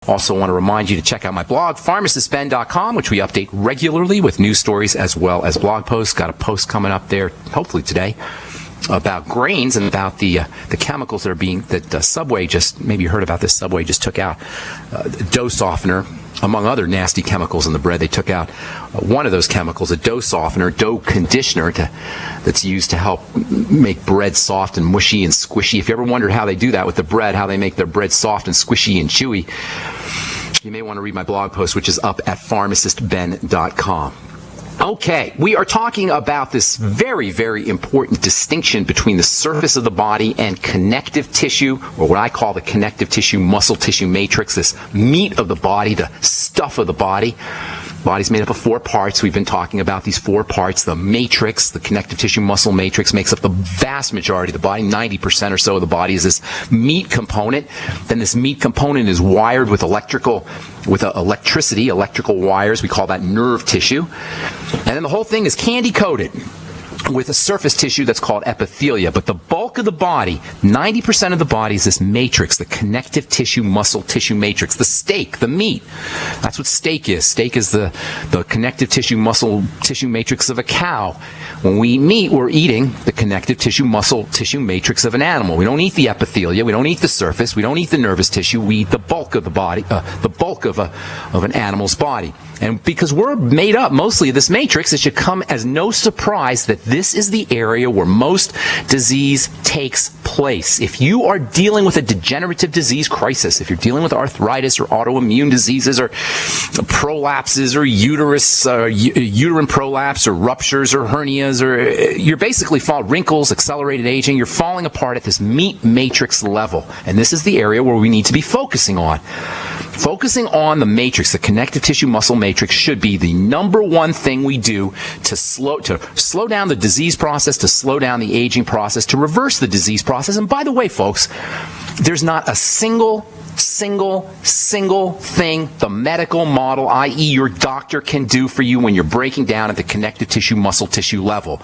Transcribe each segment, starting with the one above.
Also want to remind you to check out my blog, pharmacistben.com, which we update regularly with news stories as well as blog posts. Got a post coming up there, hopefully today, about grains and about the chemicals that Subway just, maybe you heard about this, Subway just took out dough softener. Among other nasty chemicals in the bread, they took out one of those chemicals, a dough softener, dough conditioner, that's used to help make bread soft and mushy and squishy. If you ever wondered how they do that with the bread, how they make their bread soft and squishy and chewy, you may want to read my blog post, which is up at pharmacistben.com. Okay, we are talking about this very, very important distinction between the surface of the body and connective tissue, or what I call the connective tissue muscle tissue matrix, this meat of the body, the stuff of the body. The body's made up of 4 parts. We've been talking about these 4 parts. The matrix, the connective tissue muscle matrix, makes up the vast majority of the body. 90% or so of the body is this meat component. Then this meat component is wired with electrical wires. We call that nerve tissue. And then the whole thing is candy coated with a surface tissue that's called epithelia. But the bulk of the body, 90% of the body, is this matrix, the connective tissue muscle tissue matrix, the steak, the meat. That's what steak is. Steak is the connective tissue muscle tissue matrix of a cow. When we eat meat, we're eating the connective tissue muscle tissue matrix of an animal. We don't eat the epithelia. We don't eat the surface. We don't eat the nervous tissue. We eat the bulk of the body, the bulk of an animal's body. And because we're made up mostly of this matrix, it should come as no surprise that this is the area where most disease takes place. If you are dealing with a degenerative disease crisis, if you're dealing with arthritis or autoimmune diseases or prolapses or uterine prolapse or ruptures or hernias, or you're basically wrinkles, accelerated aging, you're falling apart at this meat matrix level. And this is the area where we need to be focusing on. Focusing on the matrix, the connective tissue muscle matrix, should be the number one thing we do to slow down the disease process, to slow down the aging process, to reverse the disease process. And by the way, folks, there's not a single thing the medical model, i.e. your doctor, can do for you when you're breaking down at the connective tissue muscle tissue level.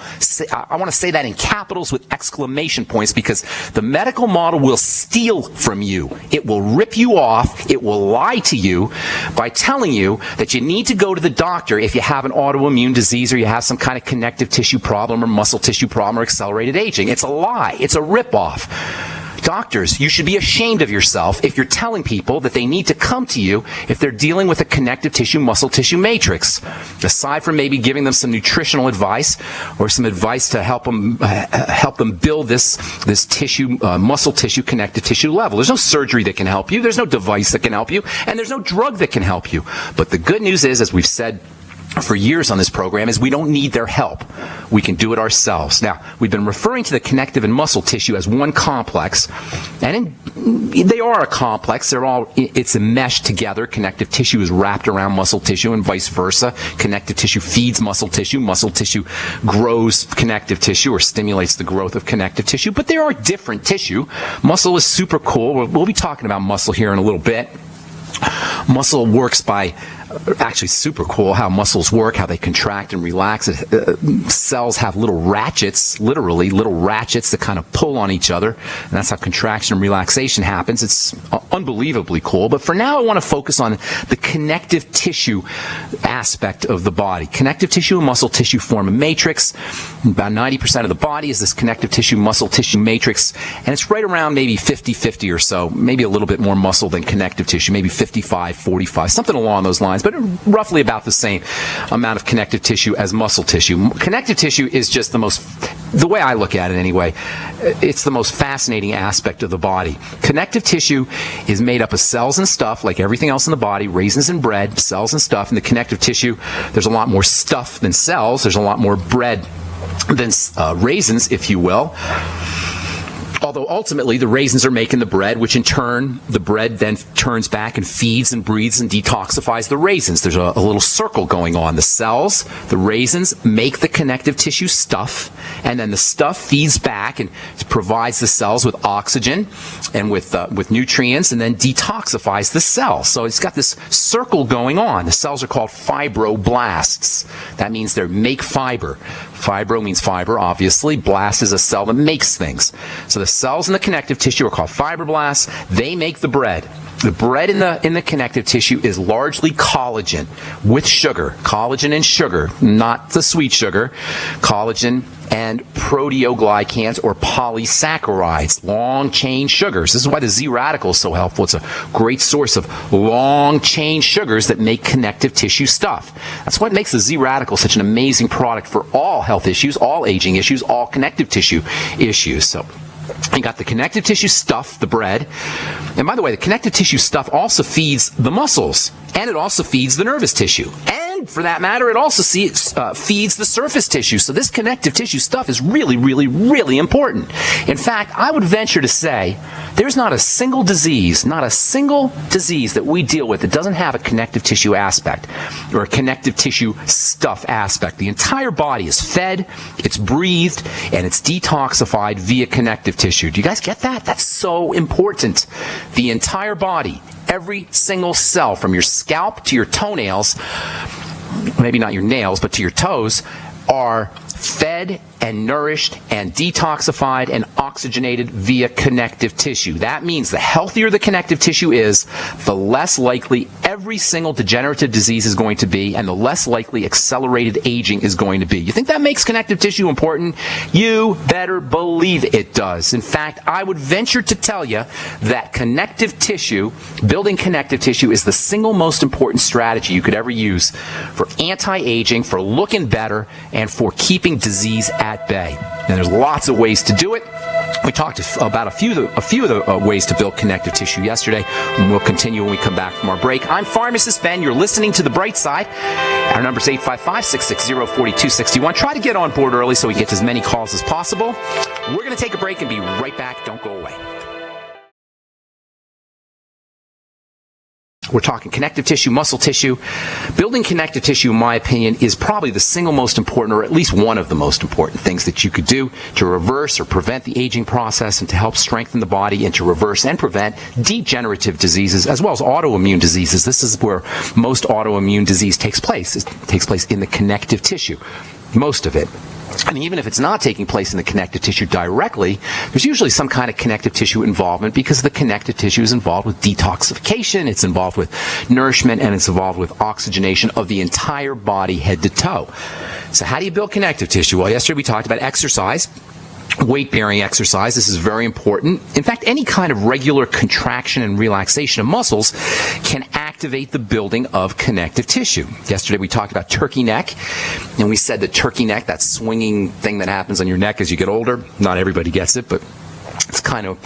I want to say that in capitals with exclamation points, because the medical model will steal from you. It will rip you off. It will lie to you by telling you that you need to go to the doctor if you have an autoimmune disease or you have some kind of connective tissue problem or muscle tissue problem or accelerated aging. It's a lie. It's a rip-off. Doctors, you should be ashamed of yourself if you're telling people that they need to come to you if they're dealing with a connective tissue muscle tissue matrix. Aside from maybe giving them some nutritional advice or some advice to help them build this tissue, muscle tissue, connective tissue level. There's no surgery that can help you. There's no device that can help you. And there's no drug that can help you. But the good news is, as we've said for years on this program, is we don't need their help. We can do it ourselves. Now, we've been referring to the connective and muscle tissue as one complex, and they are a complex. It's a mesh together. Connective tissue is wrapped around muscle tissue and vice versa. Connective tissue feeds muscle tissue. Muscle tissue grows connective tissue or stimulates the growth of connective tissue. But there are different tissue. Muscle is super cool. We'll be talking about muscle here in a little bit. Muscle works by, actually super cool how muscles work, how they contract and relax. Cells have little ratchets, literally little ratchets that kind of pull on each other, and that's how contraction and relaxation happens. It's unbelievably cool. But for now, I want to focus on the connective tissue aspect of the body. Connective tissue and muscle tissue form a matrix. About 90% of the body is this connective tissue muscle tissue matrix, and it's right around maybe 50-50 or so, maybe a little bit more muscle than connective tissue, maybe 55-45, something along those lines, but roughly about the same amount of connective tissue as muscle tissue. Connective tissue is just the way I look at it anyway, it's the most fascinating aspect of the body. Connective tissue is made up of cells and stuff, like everything else in the body, raisins and bread, cells and stuff. In the connective tissue, there's a lot more stuff than cells. There's a lot more bread than raisins, if you will. Although ultimately the raisins are making the bread, which in turn, the bread then turns back and feeds and breathes and detoxifies the raisins. There's a little circle going on. The cells, the raisins, make the connective tissue stuff, and then the stuff feeds back and provides the cells with oxygen and with nutrients, and then detoxifies the cell. So it's got this circle going on. The cells are called fibroblasts. That means they make fiber. Fibro means fiber, obviously. Blast is a cell that makes things. So the cells in the connective tissue are called fibroblasts. They make the bread. The bread in the connective tissue is largely collagen with sugar. Collagen and sugar, not the sweet sugar. Collagen and proteoglycans or polysaccharides, long-chain sugars. This is why the Z radical is so helpful. It's a great source of long-chain sugars that make connective tissue stuff. That's what makes the Z radical such an amazing product for all health issues, all aging issues, all connective tissue issues. So you got the connective tissue stuff, the bread. And by the way, the connective tissue stuff also feeds the muscles, and it also feeds the nervous tissue. And for that matter, it also feeds the surface tissue. So this connective tissue stuff is really, really, really important. In fact, I would venture to say there's not a single disease that we deal with that doesn't have a connective tissue aspect or a connective tissue stuff aspect. The entire body is fed, it's breathed, and it's detoxified via connective tissue. Do you guys get that? That's so important. The entire body, every single cell from your scalp to your toenails, maybe not your nails, but to your toes, are fed and nourished and detoxified and oxygenated via connective tissue. That means the healthier the connective tissue is, the less likely every single degenerative disease is going to be, and the less likely accelerated aging is going to be. You think that makes connective tissue important? You better believe it does. In fact, I would venture to tell you that connective tissue, building connective tissue, is the single most important strategy you could ever use for anti-aging, for looking better, and for keeping disease at bay. And there's lots of ways to do it. We talked about a few of the ways to build connective tissue yesterday, and we'll continue when we come back from our break. I'm Pharmacist Ben. You're listening to The Bright Side. Our number is 855-660-4261. Try to get on board early so we get as many calls as possible. We're going to take a break and be right back. Don't go away. We're talking connective tissue, muscle tissue. Building connective tissue, in my opinion, is probably the single most important, or at least one of the most important things that you could do to reverse or prevent the aging process and to help strengthen the body and to reverse and prevent degenerative diseases as well as autoimmune diseases. This is where most autoimmune disease takes place. It takes place in the connective tissue, most of it. And even if it's not taking place in the connective tissue directly, there's usually some kind of connective tissue involvement because the connective tissue is involved with detoxification, it's involved with nourishment, and it's involved with oxygenation of the entire body, head to toe. So how do you build connective tissue? Well, yesterday we talked about exercise. Weight-bearing exercise. This is very important. In fact, any kind of regular contraction and relaxation of muscles can activate the building of connective tissue. Yesterday we talked about turkey neck, and we said that turkey neck, that swinging thing that happens on your neck as you get older, not everybody gets it, but it's kind of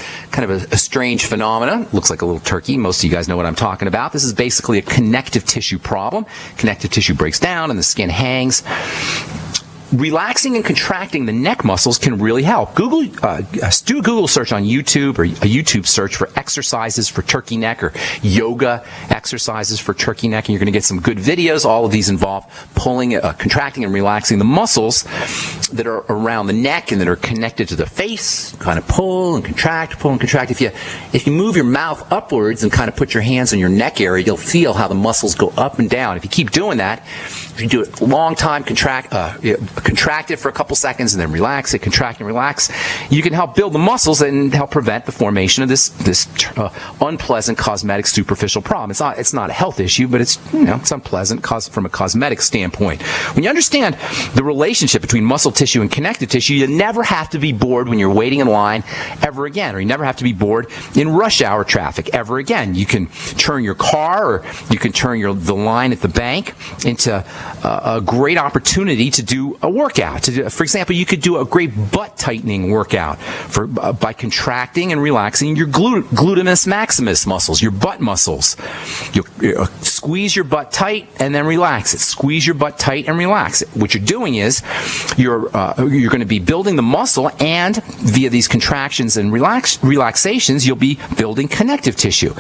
a strange phenomenon. Looks like a little turkey. Most of you guys know what I'm talking about. This is basically a connective tissue problem. Connective tissue breaks down and the skin hangs. Relaxing and contracting the neck muscles can really help. Do a Google search on YouTube or a YouTube search for exercises for turkey neck or yoga exercises for turkey neck, and you're going to get some good videos. All of these involve pulling, contracting, and relaxing the muscles that are around the neck and that are connected to the face. Kind of pull and contract, pull and contract. If you move your mouth upwards and kind of put your hands on your neck area, you'll feel how the muscles go up and down. If you keep doing that, if you do it a long time, contract it for a couple seconds and then relax it, contract and relax, you can help build the muscles and help prevent the formation of this unpleasant cosmetic superficial problem. It's not a health issue, but it's unpleasant from a cosmetic standpoint. When you understand the relationship between muscle tissue and connective tissue, you never have to be bored when you're waiting in line ever again, or you never have to be bored in rush hour traffic ever again. You can turn your car, or you can turn the line at the bank into a great opportunity to do a workout. For example, you could do a great butt tightening workout by contracting and relaxing your gluteus maximus muscles, your butt muscles. You squeeze your butt tight and then relax it. Squeeze your butt tight and relax it. What you're doing is you're going to be building the muscle, and via these contractions and relaxations, you'll be building connective tissue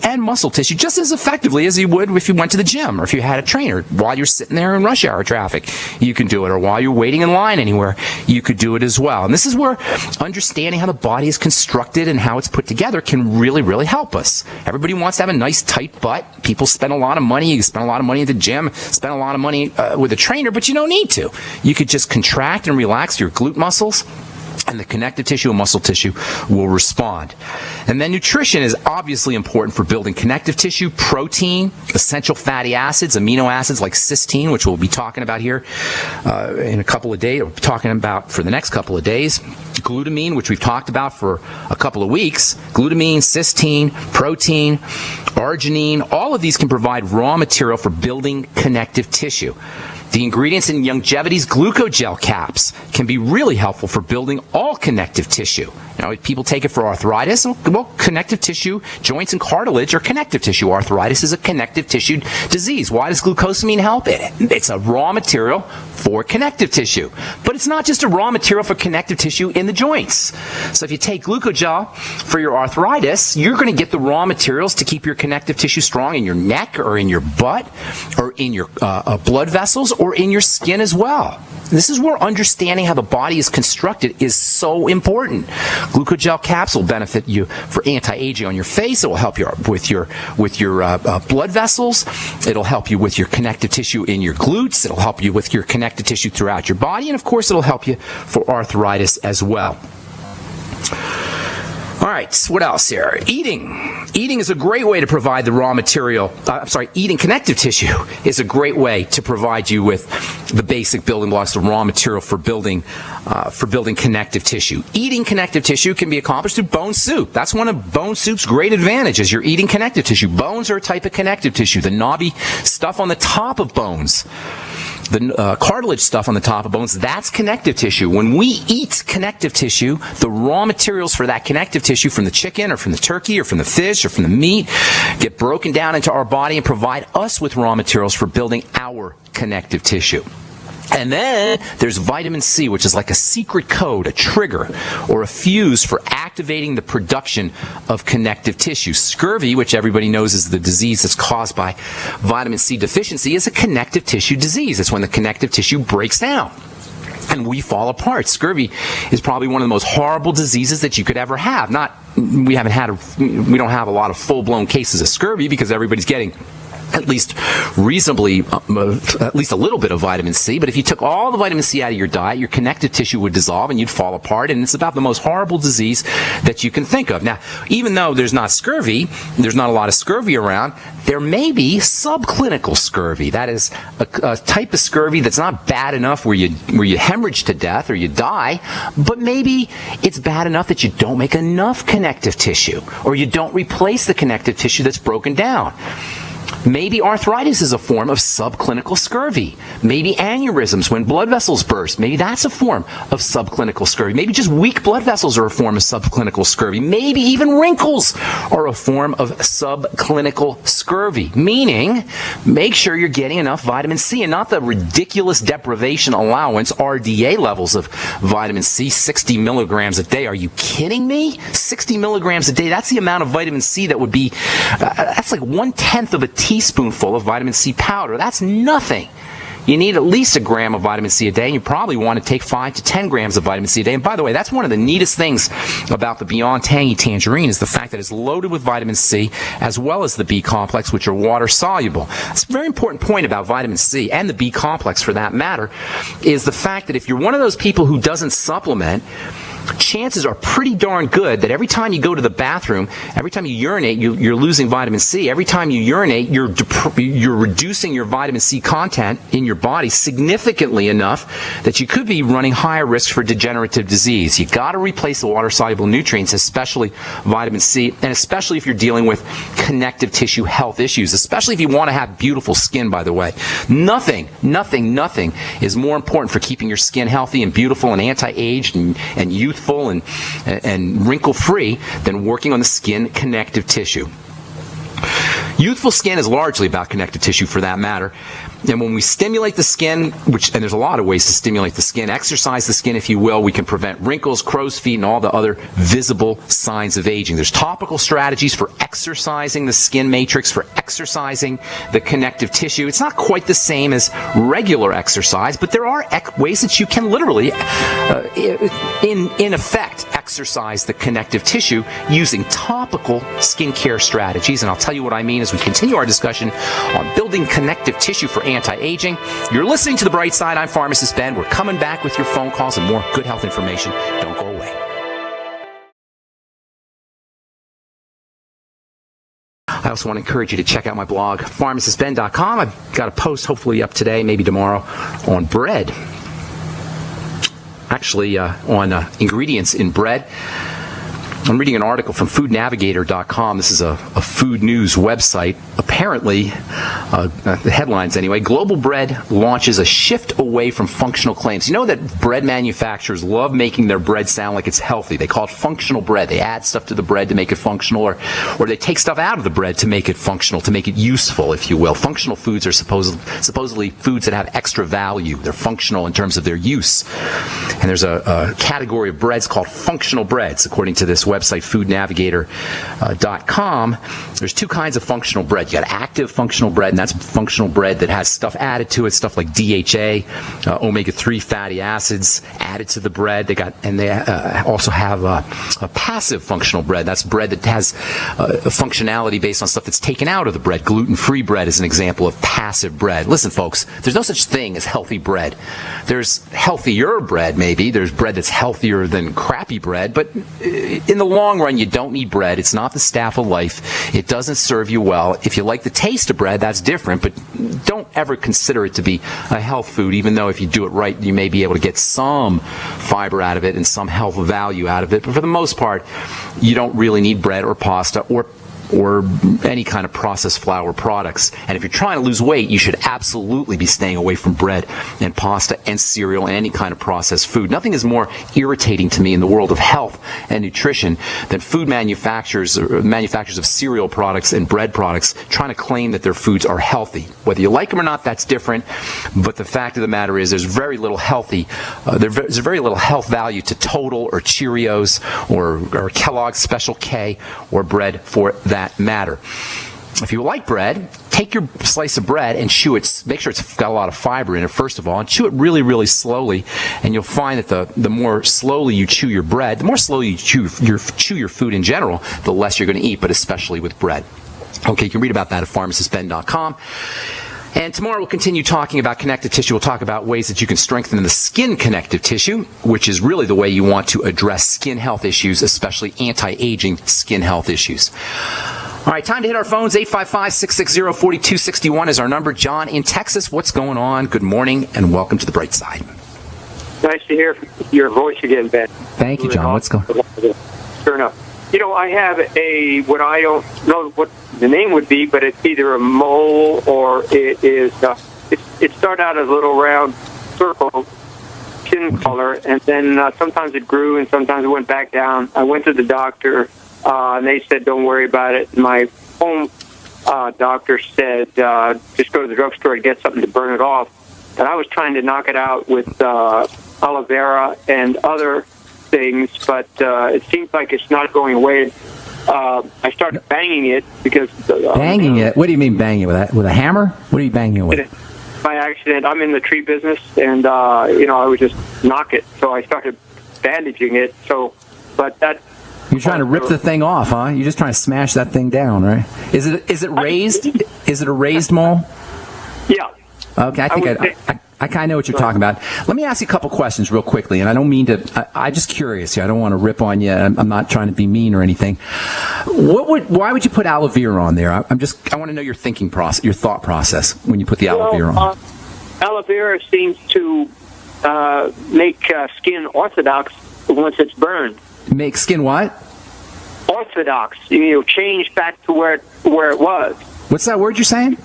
and muscle tissue just as effectively as you would if you went to the gym or if you had a trainer while you're sitting there in rush hour traffic. You can do it, or while you're waiting in line anywhere, you could do it as well. And this is where understanding how the body is constructed and how it's put together can really, really help us. Everybody wants to have a nice tight butt. People spend a lot of money. You spend a lot of money at the gym, spend a lot of money with a trainer, but you don't need to. You could just contract and relax your glute muscles and the connective tissue and muscle tissue will respond. And then nutrition is obviously important for building connective tissue, protein, essential fatty acids, amino acids like cysteine, which we'll be talking about here in a couple of days, or talking about for the next couple of days. Glutamine, which we've talked about for a couple of weeks. Glutamine, cysteine, protein, arginine, all of these can provide raw material for building connective tissue. The ingredients in Longevity's glucogel caps can be really helpful for building all connective tissue. Now, people take it for arthritis. Well, connective tissue, joints and cartilage are connective tissue. Arthritis is a connective tissue disease. Why does glucosamine help it? It's a raw material for connective tissue. But it's not just a raw material for connective tissue in the joints. So if you take glucogel for your arthritis, you're going to get the raw materials to keep your connective tissue strong in your neck or in your butt or in your blood vessels or in your skin as well. This is where understanding how the body is constructed is so important. Glucogel caps will benefit you for anti-aging on your face. It will help you with your blood vessels. It'll help you with your connective tissue in your glutes. It'll help you with your connective tissue throughout your body. And of course, it'll help you for arthritis as well. All right, what else here? Eating. Eating is a great way to provide the raw material. Eating connective tissue is a great way to provide you with the basic building blocks, the raw material for building connective tissue. Eating connective tissue can be accomplished through bone soup. That's one of bone soup's great advantages. You're eating connective tissue. Bones are a type of connective tissue. The knobby stuff on the top of bones, the cartilage stuff on the top of bones, that's connective tissue. When we eat connective tissue, the raw materials for that connective tissue from the chicken or from the turkey or from the fish or from the meat get broken down into our body and provide us with raw materials for building our connective tissue. And then there's vitamin C, which is like a secret code, a trigger, or a fuse for activating the production of connective tissue. Scurvy, which everybody knows is the disease that's caused by vitamin C deficiency, is a connective tissue disease. It's when the connective tissue breaks down and we fall apart. Scurvy is probably one of the most horrible diseases that you could ever have. We don't have a lot of full-blown cases of scurvy because everybody's getting at least reasonably, at least a little bit of vitamin C. But if you took all the vitamin C out of your diet, your connective tissue would dissolve and you'd fall apart. And it's about the most horrible disease that you can think of. Now, even though there's not a lot of scurvy around, there may be subclinical scurvy. That is a type of scurvy that's not bad enough where you hemorrhage to death or you die, but maybe it's bad enough that you don't make enough connective tissue or you don't replace the connective tissue that's broken down. Maybe arthritis is a form of subclinical scurvy. Maybe aneurysms when blood vessels burst. Maybe that's a form of subclinical scurvy. Maybe just weak blood vessels are a form of subclinical scurvy. Maybe even wrinkles are a form of subclinical scurvy. Meaning, make sure you're getting enough vitamin C and not the ridiculous deprivation allowance, RDA levels of vitamin C, 60 milligrams a day. Are you kidding me? 60 milligrams a day. That's the amount of vitamin C that would be, that's like 1/10 of a teaspoonful of vitamin C powder. That's nothing. You need at least a gram of vitamin C a day, and you probably want to take 5 to 10 grams of vitamin C a day. And by the way, that's one of the neatest things about the Beyond Tangy Tangerine is the fact that it's loaded with vitamin C as well as the B complex, which are water soluble. That's a very important point about vitamin C and the B complex for that matter, is the fact that if you're one of those people who doesn't supplement, chances are pretty darn good that every time you go to the bathroom, every time you urinate, you're losing vitamin C. Every time you urinate, you're reducing your vitamin C content in your body significantly enough that you could be running higher risks for degenerative disease. You got to replace the water-soluble nutrients, especially vitamin C, and especially if you're dealing with connective tissue health issues, especially if you want to have beautiful skin, by the way. Nothing is more important for keeping your skin healthy and beautiful and anti-aged and youthful and wrinkle-free than working on the skin connective tissue. Youthful skin is largely about connective tissue for that matter. And when we stimulate the skin, and there's a lot of ways to stimulate the skin, exercise the skin, if you will, we can prevent wrinkles, crow's feet, and all the other visible signs of aging. There's topical strategies for exercising the skin matrix, for exercising the connective tissue. It's not quite the same as regular exercise, but there are ways that you can literally, in effect, exercise the connective tissue using topical skincare strategies. And I'll tell you what I mean as we continue our discussion on building connective tissue for anti-aging. You're listening to The Bright Side. I'm Pharmacist Ben. We're coming back with your phone calls and more good health information. Don't go away. I also want to encourage you to check out my blog, pharmacistben.com. I've got a post hopefully up today, maybe tomorrow, on bread. Actually, on ingredients in bread. I'm reading an article from foodnavigator.com. This is a food news website. Apparently, the headlines anyway, global bread launches a shift away from functional claims. You know that bread manufacturers love making their bread sound like it's healthy. They call it functional bread. They add stuff to the bread to make it functional, or they take stuff out of the bread to make it functional, to make it useful, if you will. Functional foods are supposedly foods that have extra value. They're functional in terms of their use. And there's a category of breads called functional breads, according to this website, foodnavigator.com. There's two kinds of functional bread. You got active functional bread, and that's functional bread that has stuff added to it, stuff like DHA, omega-3 fatty acids added to the bread. They also have a passive functional bread. That's bread that has functionality based on stuff that's taken out of the bread. Gluten-free bread is an example of passive bread. Listen, folks, there's no such thing as healthy bread. There's healthier bread, maybe. There's bread that's healthier than crappy bread, but in the long run, you don't need bread. It's not the staff of life. It doesn't serve you well. If you like the taste of bread, that's different, but don't ever consider it to be a health food, even though if you do it right, you may be able to get some fiber out of it and some health value out of it. But for the most part, you don't really need bread or pasta or any kind of processed flour products. And if you're trying to lose weight, you should absolutely be staying away from bread and pasta and cereal and any kind of processed food. Nothing is more irritating to me in the world of health and nutrition than food manufacturers of cereal products and bread products trying to claim that their foods are healthy. Whether you like them or not, that's different. But the fact of the matter is there's very little health value to Total or Cheerios or Kellogg's Special K or bread for that matter. If you like bread, take your slice of bread and chew it. Make sure it's got a lot of fiber in it, first of all, and chew it really, really slowly. And you'll find that the more slowly you chew your bread, the more slowly you chew your food in general, the less you're going to eat, but especially with bread. Okay, you can read about that at pharmacistben.com. And tomorrow we'll continue talking about connective tissue. We'll talk about ways that you can strengthen the skin connective tissue, which is really the way you want to address skin health issues, especially anti-aging skin health issues. All right, time to hit our phones. 855-660-4261 is our number. John in Texas, what's going on? Good morning and welcome to the bright side. Nice to hear your voice again, Ben. Thank you, John. What's going on? Sure enough. You know, I have what I don't know what the name would be, but it's either a mole or it is, it started out as a little round circle, skin color, and then sometimes it grew and sometimes it went back down. I went to the doctor, and they said, don't worry about it. My home doctor said, just go to the drugstore and get something to burn it off. And I was trying to knock it out with aloe vera and other things, but it seems like it's not going away. I started banging it because... banging it? What do you mean banging it? With a hammer? What are you banging it with? By accident. I'm in the tree business, and, I would just knock it. So I started bandaging it. But that... You're trying to rip the thing off, huh? You're just trying to smash that thing down, right? Is it raised? Is it a raised mole? Yeah. Okay, I think I kind of know what you're talking about. Let me ask you a couple questions real quickly, and I don't mean to. I'm just curious here. I don't want to rip on you. I'm not trying to be mean or anything. Why would you put aloe vera on there? I want to know your thinking process, your thought process when you put the aloe vera on. Aloe vera seems to make skin orthodox once it's burned. Make skin what? Orthodox. Change back to where it was. What's that word you're saying?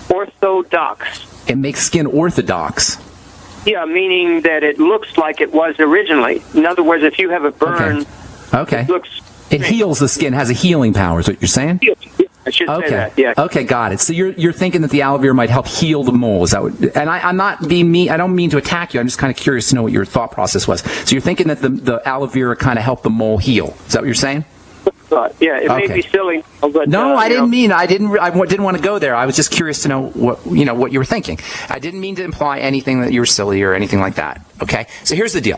Orthodox. It makes skin orthodox. Yeah, meaning that it looks like it was originally. In other words, if you have a burn, okay. It heals the skin, has a healing power, is what you're saying? Yeah, I should say that, yeah. Okay, got it. So you're thinking that the aloe vera might help heal the mole. Is that what, and I'm not being mean. I don't mean to attack you. I'm just kind of curious to know what your thought process was. So you're thinking that the aloe vera kind of helped the mole heal. Is that what you're saying? Yeah, it may be silly, but no, I didn't mean. I didn't want to go there. I was just curious to know what you were thinking. I didn't mean to imply anything that you were silly or anything like that. Okay, so here's the deal.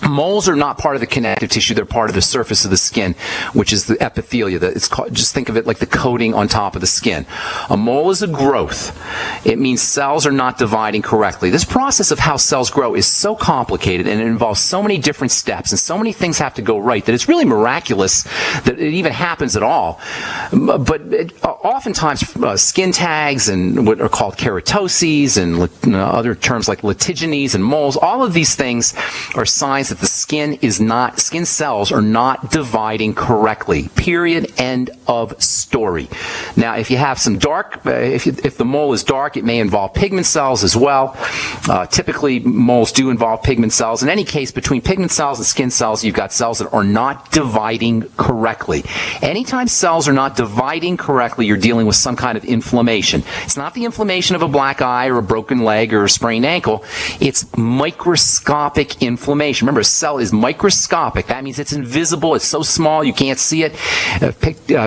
Moles are not part of the connective tissue. They're part of the surface of the skin, which is the epithelia. It's called, just think of it like the coating on top of the skin. A mole is a growth. It means cells are not dividing correctly. This process of how cells grow is so complicated, and it involves so many different steps, and so many things have to go right that it's really miraculous that it even happens at all. But oftentimes, skin tags and what are called keratoses and other terms like litiginees and moles, all of these things are signs that the skin cells are not dividing correctly. Period. End of story. Now, if you have some dark, if the mole is dark, it may involve pigment cells as well. Typically, moles do involve pigment cells. In any case, between pigment cells and skin cells, you've got cells that are not dividing correctly. Anytime cells are not dividing correctly, you're dealing with some kind of inflammation. It's not the inflammation of a black eye or a broken leg or a sprained ankle. It's microscopic inflammation. Remember, a cell is microscopic. That means it's invisible. It's so small you can't see it.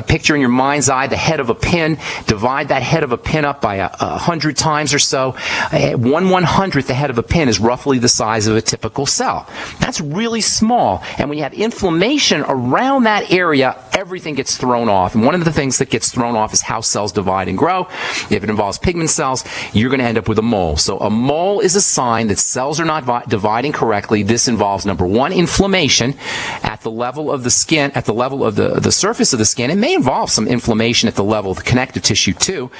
Picture in your mind's eye the head of a pin. Divide that head of a pin up by 100 times or so. 1/100th the head of a pin is roughly the size of a typical cell. That's really small. And when you have inflammation around that area, everything gets thrown off. And one of the things that gets thrown off is how cells divide and grow. If it involves pigment cells, you're going to end up with a mole. So a mole is a sign that cells are not dividing correctly. This involves, number one, inflammation at the level of the skin, at the level of the surface of the skin. It may involve some inflammation at the level of the connective tissue too.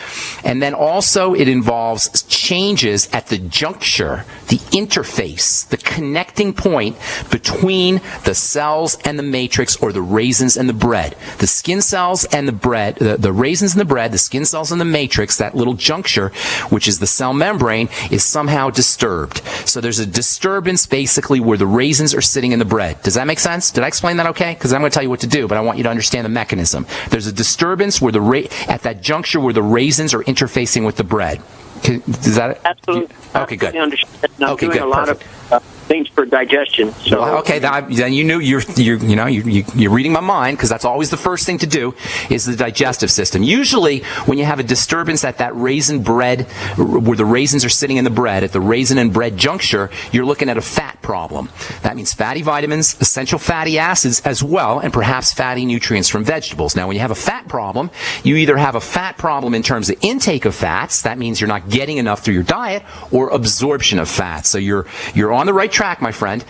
And then also it involves changes at the juncture, the interface, the connecting point between the cells and the matrix, or the raisins and the bread. The skin cells and the bread, the raisins and the bread, the skin cells and the matrix, that little juncture, which is the cell membrane, is somehow disturbed. So there's a disturbance basically where the raisins are sitting in the bread. Does that make sense? Did I explain that okay? Because I'm going to tell you what to do, but I want you to understand the mechanism. There's a disturbance where at that juncture where the raisins are interfacing with the bread. Is that absolutely? Okay, good. I understand. I'm okay, doing good. a lot Perfect. of things for digestion. So well, okay, then you knew you're reading my mind, because that's always the first thing to do is the digestive system. Usually, when you have a disturbance at that raisin bread, where the raisins are sitting in the bread, at the raisin and bread juncture, you're looking at a fat problem. That means fatty vitamins, essential fatty acids as well, and perhaps fatty nutrients from vegetables. Now, when you have a fat problem, you either have a fat problem in terms of intake of fats. That means you're not getting enough through your diet, or absorption of fats. So you're on the right track, my friend.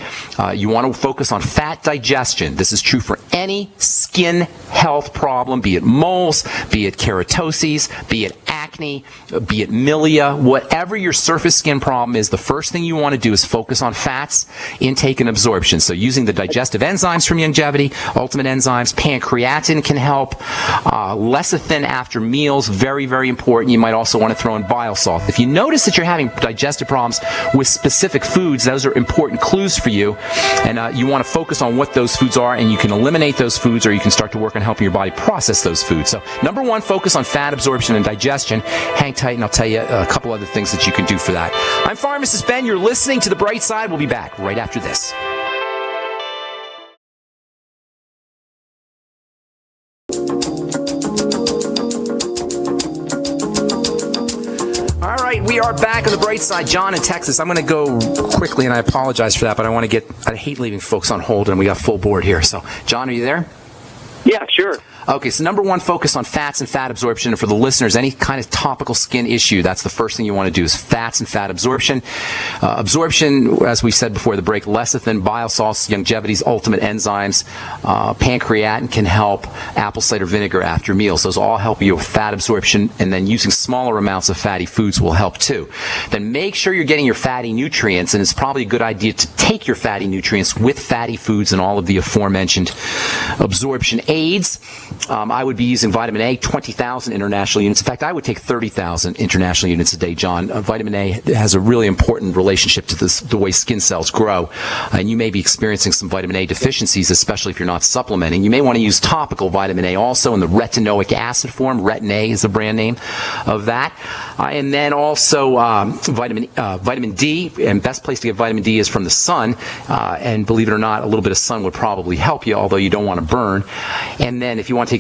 You want to focus on fat digestion. This is true for any skin health problem, be it moles, be it keratoses, be it acne, be it milia, whatever your surface skin problem is, the first thing you want to do is focus on fats, intake, and absorption. So using the digestive enzymes from Youngevity, Ultimate Enzymes, pancreatin can help. Lecithin after meals, very, very important. You might also want to throw in bile salt. If you notice that you're having digestive problems with specific foods, those are important clues for you. And you want to focus on what those foods are, and you can eliminate those foods, or you can start to work on helping your body process those foods. So number one, focus on fat absorption and digestion. Hang tight, and I'll tell you a couple other things that you can do for that. I'm Pharmacist Ben. You're listening to The Bright Side. We'll be back right after this. All right, we are back on The Bright Side. John in Texas. I'm going to go quickly, and I apologize for that, but I hate leaving folks on hold, and we got full board here. So, John, are you there? yeah, sure. Okay, so number one, focus on fats and fat absorption. And for the listeners, any kind of topical skin issue, that's the first thing you want to do is fats and fat absorption. Absorption, as we said before the break, lecithin, bile salts, Youngevity's Ultimate Enzymes, pancreatin can help, apple cider vinegar after meals. Those all help you with fat absorption, and then using smaller amounts of fatty foods will help too. Then make sure you're getting your fatty nutrients, and it's probably a good idea to take your fatty nutrients with fatty foods and all of the aforementioned absorption aids. I would be using vitamin A, 20,000 international units. In fact, I would take 30,000 international units a day, John. Vitamin A has a really important relationship to the way skin cells grow. And you may be experiencing some vitamin A deficiencies, especially if you're not supplementing. You may want to use topical vitamin A also in the retinoic acid form. Retin A is the brand name of that. And then also vitamin D. And best place to get vitamin D is from the sun. And believe it or not, a little bit of sun would probably help you, although you don't want to burn. And then if you want to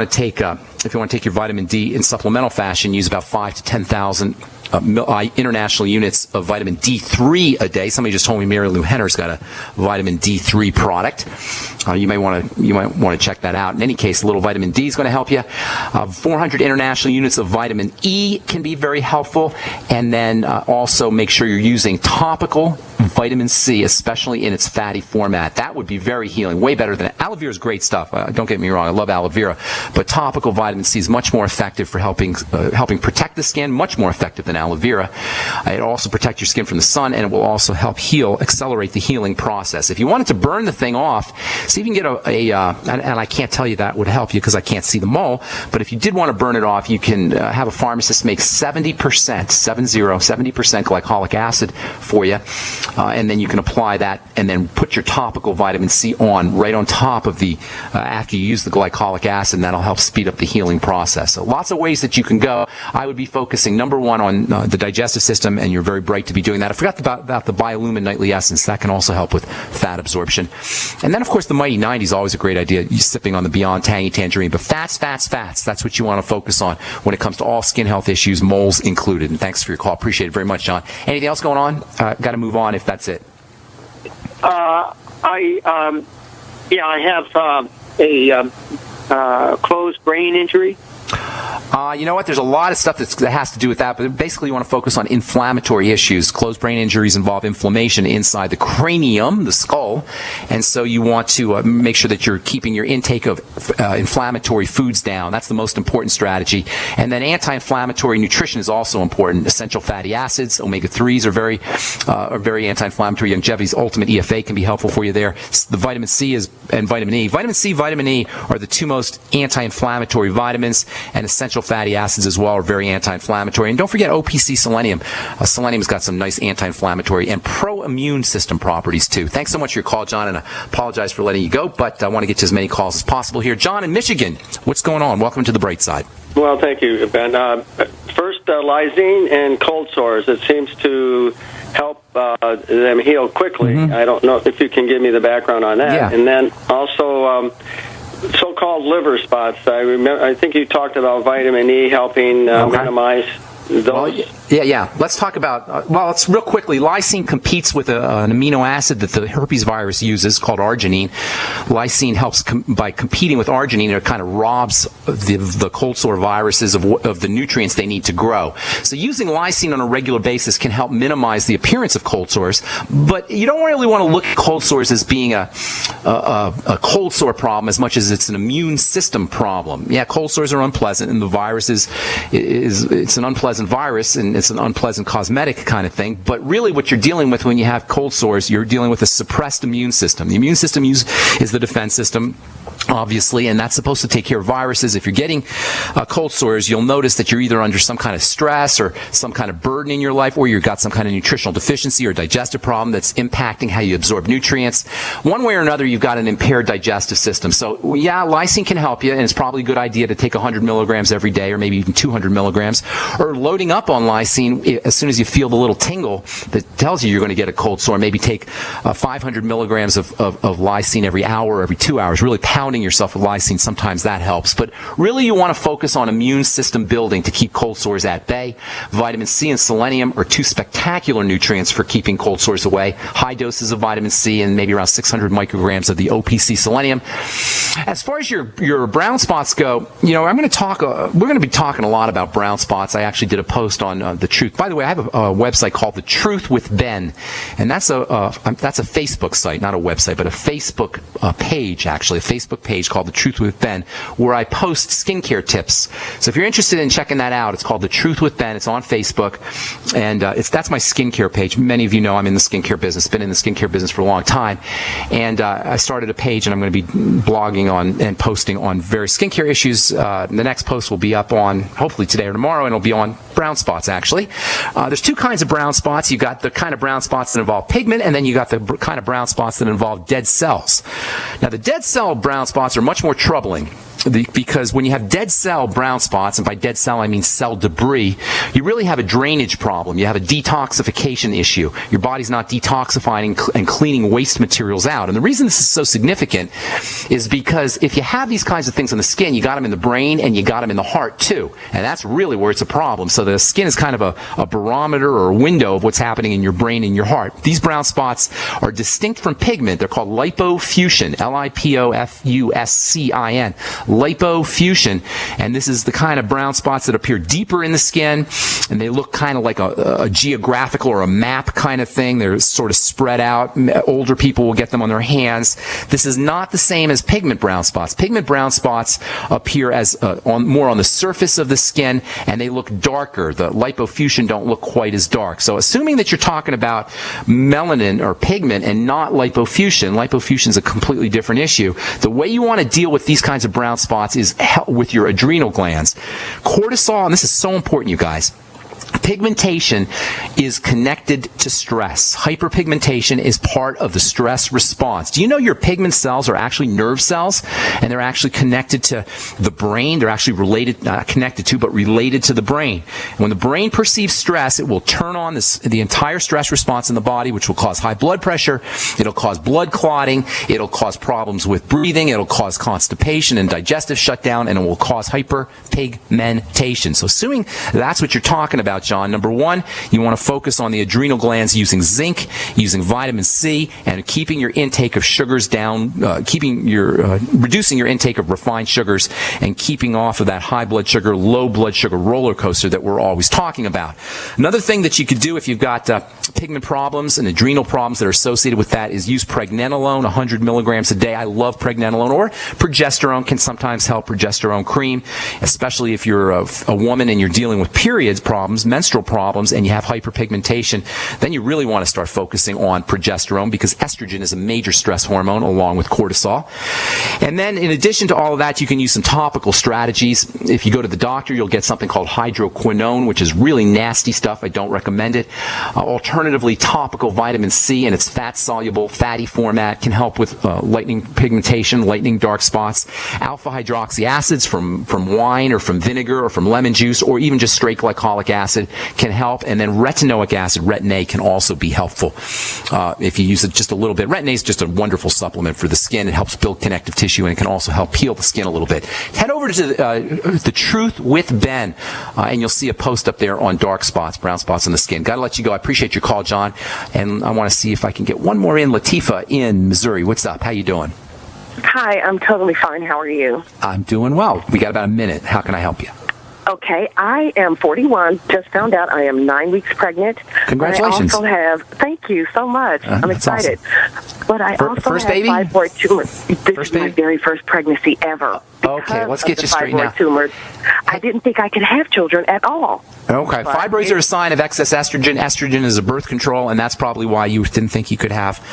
take your vitamin D in supplemental fashion, use about 5,000 to 10,000 international units of vitamin D3 a day. Somebody just told me Mary Lou Henner's got a vitamin D3 product. You might want to check that out. In any case, a little vitamin D is going to help you. 400 international units of vitamin E can be very helpful. And then also make sure you're using topical vitamin C, especially in its fatty format. That would be very healing, way better than aloe vera is great stuff. Don't get me wrong, I love aloe vera, but topical vitamin C is much more effective for helping protect the skin, much more effective than aloe vera. It also protects your skin from the sun, and it will also help accelerate the healing process. If you wanted to burn the thing off, see if you can get and I can't tell you that would help you because I can't see the mole, but if you did want to burn it off, you can have a pharmacist make 70% glycolic acid for you. And then you can apply that and then put your topical vitamin C on right on top of after you use the glycolic acid, and that'll help speed up the healing process. So lots of ways that you can go. I would be focusing, number one, on the digestive system, and you're very bright to be doing that. I forgot about the Biolumin Nightly Essence. That can also help with fat absorption. And then, of course, the Mighty 90 is always a great idea. You're sipping on the Beyond Tangy Tangerine. But fats. That's what you want to focus on when it comes to all skin health issues, moles included. And thanks for your call. Appreciate it very much, John. Anything else going on? Got to move on if that's it. I have a closed brain injury. You know what? There's a lot of stuff that has to do with that, but basically you want to focus on inflammatory issues. Closed brain injuries involve inflammation inside the cranium, the skull, and so you want to make sure that you're keeping your intake of inflammatory foods down. That's the most important strategy. And then anti-inflammatory nutrition is also important. Essential fatty acids, omega-3s are very anti-inflammatory. Longevity's Ultimate EFA can be helpful for you there. The vitamin C and vitamin E. Vitamin C, vitamin E are the two most anti-inflammatory vitamins, and essential fatty acids as well are very anti-inflammatory. And don't forget OPC selenium. Selenium's got some nice anti-inflammatory and pro-immune system properties too. Thanks so much for your call, John, and I apologize for letting you go, but I want to get to as many calls as possible here. John in Michigan, what's going on? Welcome to the bright side. Well, thank you, Ben. First, lysine and cold sores. It seems to help them heal quickly. Mm-hmm. I don't know if you can give me the background on that. Yeah. And then also so-called liver spots. I think you talked about vitamin E helping minimize those. Well, yeah. Let's talk about, let's real quickly. Lysine competes with an amino acid that the herpes virus uses called arginine. Lysine helps by competing with arginine. It kind of robs the cold sore viruses of the nutrients they need to grow. So using lysine on a regular basis can help minimize the appearance of cold sores, but you don't really want to look at cold sores as being a cold sore problem as much as it's an immune system problem. Yeah, cold sores are unpleasant, and the virus it's an unpleasant virus, and it's an unpleasant cosmetic kind of thing, but really what you're dealing with when you have cold sores, you're dealing with a suppressed immune system. The immune system is the defense system, obviously, and that's supposed to take care of viruses. If you're getting cold sores, you'll notice that you're either under some kind of stress or some kind of burden in your life, or you've got some kind of nutritional deficiency or digestive problem that's impacting how you absorb nutrients. One way or another, you've got an impaired digestive system. So, yeah, lysine can help you, and it's probably a good idea to take 100 milligrams every day, or maybe even 200 milligrams, or loading up on lysine as soon as you feel the little tingle that tells you you're going to get a cold sore. Maybe take 500 milligrams of lysine every hour or every 2 hours, really pounding yourself with lysine. Sometimes that helps. But really you want to focus on immune system building to keep cold sores at bay. Vitamin C and selenium are two spectacular nutrients for keeping cold sores away. High doses of vitamin C and maybe around 600 micrograms of the OPC selenium. As far as your brown spots go, we're going to be talking a lot about brown spots. I actually did a post on The Truth. By the way, I have a website called The Truth with Ben, and that's a Facebook site, not a website, but a Facebook page, actually, a Facebook page called The Truth with Ben, where I post skincare tips. So if you're interested in checking that out, it's called The Truth with Ben. It's on Facebook, and that's my skincare page. Many of you know I'm in the skincare business, been in the skincare business for a long time, and I started a page, and I'm going to be blogging on and posting on various skincare issues. The next post will be up on, hopefully today or tomorrow, and it'll be on brown spots, actually. There's two kinds of brown spots. You got the kind of brown spots that involve pigment, and then you got the kind of brown spots that involve dead cells. Now, the dead cell brown spots are much more troubling. because when you have dead cell brown spots, and by dead cell I mean cell debris, you really have a drainage problem. You have a detoxification issue. Your body's not detoxifying and cleaning waste materials out. And the reason this is so significant is because if you have these kinds of things on the skin, you got them in the brain and you got them in the heart too. And that's really where it's a problem. So the skin is kind of a barometer or a window of what's happening in your brain and your heart. These brown spots are distinct from pigment. They're called lipofuscin, L-I-P-O-F-U-S-C-I-N. Lipofuscin, and this is the kind of brown spots that appear deeper in the skin, and they look kind of like a geographical or a map kind of thing. They're sort of spread out. Older people will get them on their hands. This is not the same as pigment brown spots. Pigment brown spots appear as more on the surface of the skin, and they look darker. The lipofuscin don't look quite as dark. So assuming that you're talking about melanin or pigment and not lipofuscin is a completely different issue. The way you want to deal with these kinds of brown spots is with your adrenal glands. Cortisol, and this is so important, you guys. Pigmentation is connected to stress. Hyperpigmentation is part of the stress response. Do you know your pigment cells are actually nerve cells, and they're actually connected to the brain? They're actually related, not connected to, but related to the brain. And when the brain perceives stress, it will turn on the entire stress response in the body, which will cause high blood pressure. It'll cause blood clotting. It'll cause problems with breathing. It'll cause constipation and digestive shutdown, and it will cause hyperpigmentation. So assuming that's what you're talking about, John, number one, you want to focus on the adrenal glands using zinc, using vitamin C, and keeping your intake of sugars down, reducing your intake of refined sugars, and keeping off of that high blood sugar, low blood sugar roller coaster that we're always talking about. Another thing that you could do if you've got pigment problems and adrenal problems that are associated with that is use pregnenolone, 100 milligrams a day. I love pregnenolone, or progesterone can sometimes help, progesterone cream, especially if you're a woman and you're dealing with periods problems, menstrual problems, and you have hyperpigmentation. Then you really want to start focusing on progesterone, because estrogen is a major stress hormone along with cortisol. And then in addition to all of that, you can use some topical strategies. If you go to the doctor, you'll get something called hydroquinone, which is really nasty stuff. I don't recommend it. Alternatively, topical vitamin C in its fat-soluble, fatty format can help with lightening pigmentation, lightening dark spots. Alpha hydroxy acids from wine or from vinegar or from lemon juice, or even just straight glycolic acid can help. And then retinoic acid, Retin A, can also be helpful if you use it just a little bit. Retin A is just a wonderful supplement for the skin. It helps build connective tissue, and it can also help peel the skin a little bit. Head over to the Truth with Ben, and you'll see a post up there on dark spots, brown spots on the skin. Got to let you go. I appreciate your call, John, and I want to see if I can get one more in. Latifa in Missouri. What's up? How you doing? Hi, I'm totally fine. How are you? I'm doing well. We got about a minute. How can I help you? Okay, I am 41. Just found out I am 9 weeks pregnant. Congratulations. I also have, thank you so much. I'm excited. Awesome. But I also first have baby? fibroid tumors. This First is my baby? very first pregnancy ever. Okay, let's get you straight now. Tumors. I didn't think I could have children at all. Okay, fibroids are a sign of excess estrogen. Estrogen is a birth control, and that's probably why you didn't think you could have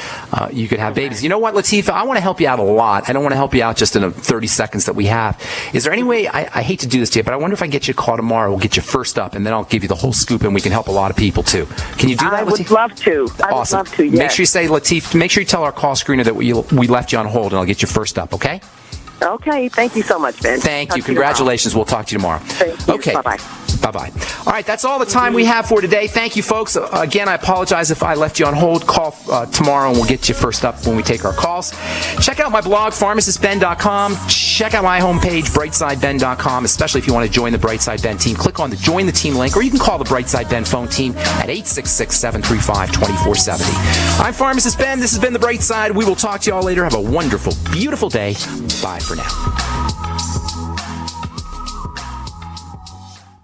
babies. You know what, Latifa? I want to help you out a lot. I don't want to help you out just in the 30 seconds that we have. Is there any way, I hate to do this to you, but I wonder if I can get you a call tomorrow. We'll get you first up, and then I'll give you the whole scoop, and we can help a lot of people, too. Can you do that, I Latifa? would love to. I Awesome. would love to, yes. Make sure you say, Latifa, make sure you tell our call screener that we left you on hold, and I'll get you first up, okay? Okay, thank you so much, Ben. Thank Talk you. to tomorrow. Congratulations. We'll talk to you tomorrow. Thank you. Okay. Bye-bye. Bye-bye. All right, that's all the time we have for today. Thank you, folks. Again, I apologize if I left you on hold. Call tomorrow, and we'll get you first up when we take our calls. Check out my blog, pharmacistben.com. Check out my homepage, brightsideben.com, especially if you want to join the Brightside Ben team. Click on the Join the Team link, or you can call the Brightside Ben phone team at 866-735-2470. I'm Pharmacist Ben. This has been The Bright Side. We will talk to you all later. Have a wonderful, beautiful day. Bye for now.